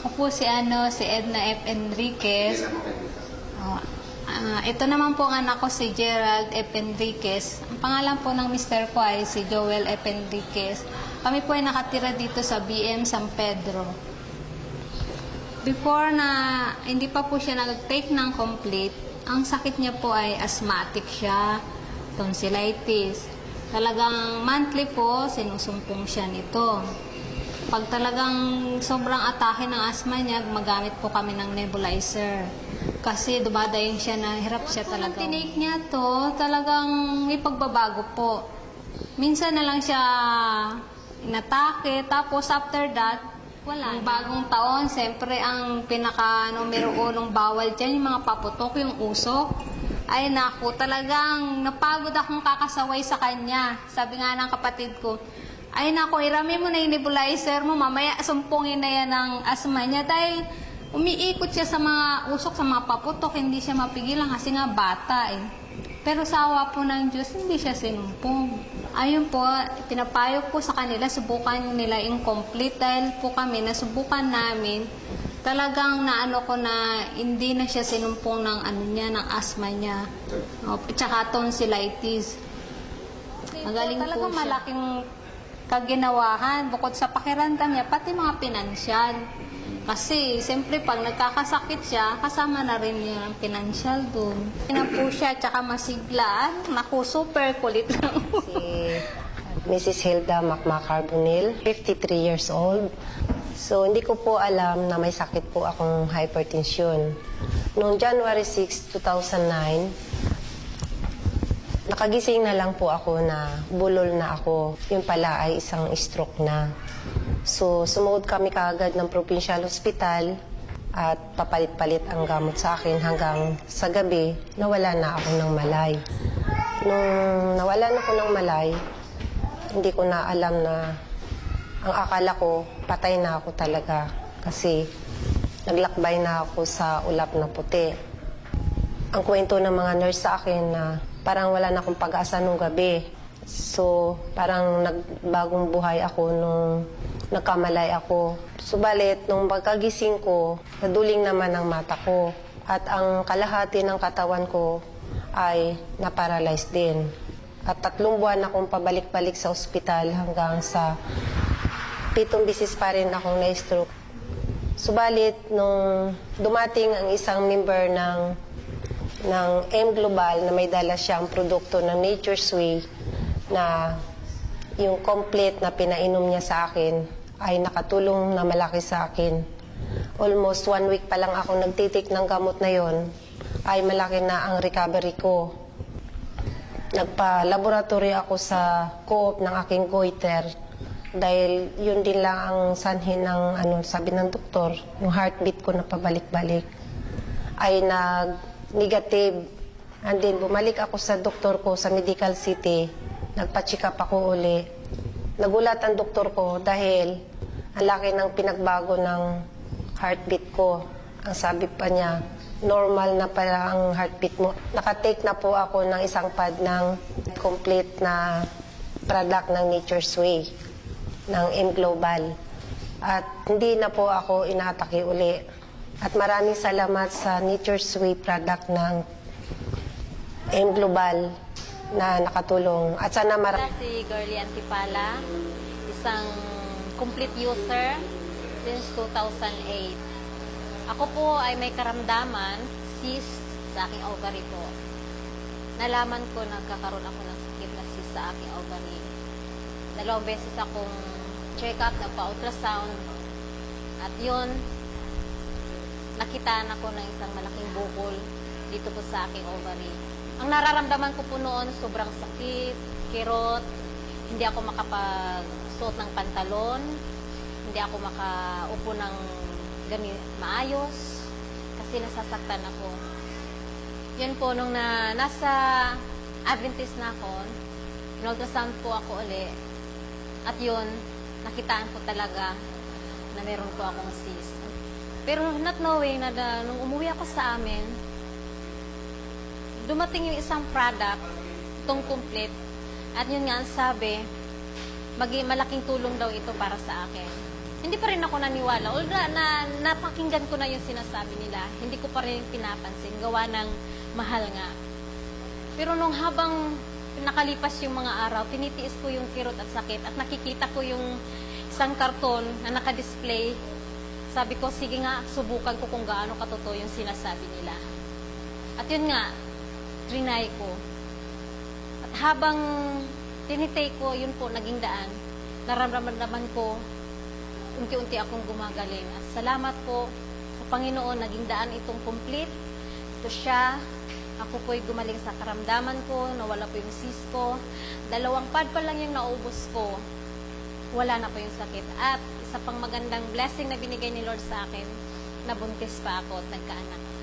Ako po si Edna F. Enriquez. Oh, ito naman po ang anak ko si Gerald F. Enriquez. Ang pangalan po ng mister ko ay si Joel F. Enriquez. Kami po ay nakatira dito sa BM San Pedro. Before na hindi pa po siya nag-take ng complete, ang sakit niya po ay asthmatic siya, tonsillitis. Talagang monthly po, sinusumpong siya nito. Pag talagang sobrang atake ng asthma niya, magamit po kami ng nebulizer. Kasi dumadayon siya na hirap siya talaga. Nung tinake niya to, talagang may pagbabago po. Minsan na lang siya inatake, tapos after that, wala. Ang bagong taon, siyempre ang pinaka-numero 1 bawal dyan, yung mga paputok, yung usok. Ay naku, talagang napagod akong kakasaway sa kanya. Sabi nga ng kapatid ko, ay naku, irami mo na yung nebulizer mo, mamaya sumpungin na yan ng asma niya. Dahil umiikot siya sa mga usok, sa mga paputok, hindi siya mapigilan kasi nga bata eh. Pero sa awa po ng Diyos, hindi siya sinumpong. Ayun po, pinapayo po sa kanila, subukan nila incomplete dahil po kami, nasubukan namin, talagang naano ko na hindi na siya sinumpong ng ano niya, ng asthma niya. Tsaka tonsillitis. Magaling po talagang malaking kaginawahan, bukod sa pakiramdam niya, pati mga pinansyal. Kasi, siyempre, pag nagkakasakit siya, kasama na rin niya ang pinansyal doon. Kaya po siya, tsaka masiglaan. Naku, super kulit lang. Si Mrs. Hilda Macmacarbonil, 53 years old. So, hindi ko po alam na may sakit po akong hypertension. Noong January 6, 2009, nakagising na lang po ako na bulol na ako. Yun pala ay isang stroke na. So, sumuod kami kaagad ng provincial hospital at papalit-palit ang gamot sa akin hanggang sa gabi, nawala na ako ng malay. Nung nawalan ako ng malay, hindi ko na alam na ang akala ko, patay na ako talaga kasi naglakbay na ako sa ulap na puti. Ang kwento ng mga nurse sa akin na parang wala na akong pag-asa nung gabi. So, parang nagbagong buhay ako nung nagkamalay ako. Subalit, nung pagkagising ko, naduling naman ang mata ko. At ang kalahati ng katawan ko ay naparalyzed din. At 3 buwan akong pabalik-balik sa ospital hanggang sa 7 bisis pa rin akong na-stroke. Subalit, nung dumating ang isang member ng M Global na may dala siyang produkto ng Nature's Way na yung complete na pinainom niya sa akin ay nakatulong na malaki sa akin. Almost 1 week pa lang ako nagtitik ng gamot na yon, ay malaki na ang recovery ko. Nagpa-laboratory ako sa co-op ng aking goiter dahil yun din lang ang sanhin ng sabi ng doktor, yung heartbeat ko na pabalik-balik ay nag-negative. And then bumalik ako sa doktor ko sa Medical City, nagpa-check up ako uli. Nagulat ang doktor ko dahil ang laki ng pinagbago ng heartbeat ko. Ang sabi pa niya, normal na pala ang heartbeat mo. Nakatake na po ako ng isang pad ng complete na product ng Nature's Way, ng M Global. At hindi na po ako inaatake uli. At maraming salamat sa Nature's Way product ng M Global na nakatulong. At sana Si Girlie Antipala, isang complete user since 2008. Ako po ay may karamdaman, cyst sa aking ovary po. Nalaman ko nagkakaroon ako ng sakit na cyst sa aking ovary. 2 beses akong check-up, nagpa-ultrasound. At yun, nakitaan ako ng isang malaking bukol dito po sa aking ovary. Ang nararamdaman ko po noon, sobrang sakit, kirot, hindi ako makapagsuot ng pantalon, hindi ako makaupo ng maayos, kasi nasasaktan ako. Yun po, nung nasa Adventist na ako, in-ultrasound po ako uli, at yun, nakitaan ko talaga na meron po akong cyst. Pero not knowing na nung umuwi ako sa amin, dumating yung isang product, itong complete, at yun nga ang sabi, malaking tulong daw ito para sa akin. hindi pa rin ako naniwala. Although napakinggan ko na yung sinasabi nila, hindi ko pa rin pinapansin. Gawa ng mahal nga. Pero nung habang nakalipas yung mga araw, tinitiis ko yung kirot at sakit at nakikita ko yung isang karton na nakadisplay. Sabi ko, sige nga, subukan ko kung gaano katotoo yung sinasabi nila. At yun nga, trinay ko. At habang tinitake ko, yun po, naging daan, naramdaman ko, unti-unti akong gumagaling. At salamat po sa Panginoon, naging daan itong complete. Ito siya. Ako po'y gumaling sa karamdaman ko, nawala po yung cyst ko. 2 pad pa lang yung naubos ko. Wala na po yung sakit. At isa pang magandang blessing na binigay ni Lord sa akin, nabuntis pa ako at nagkaanak.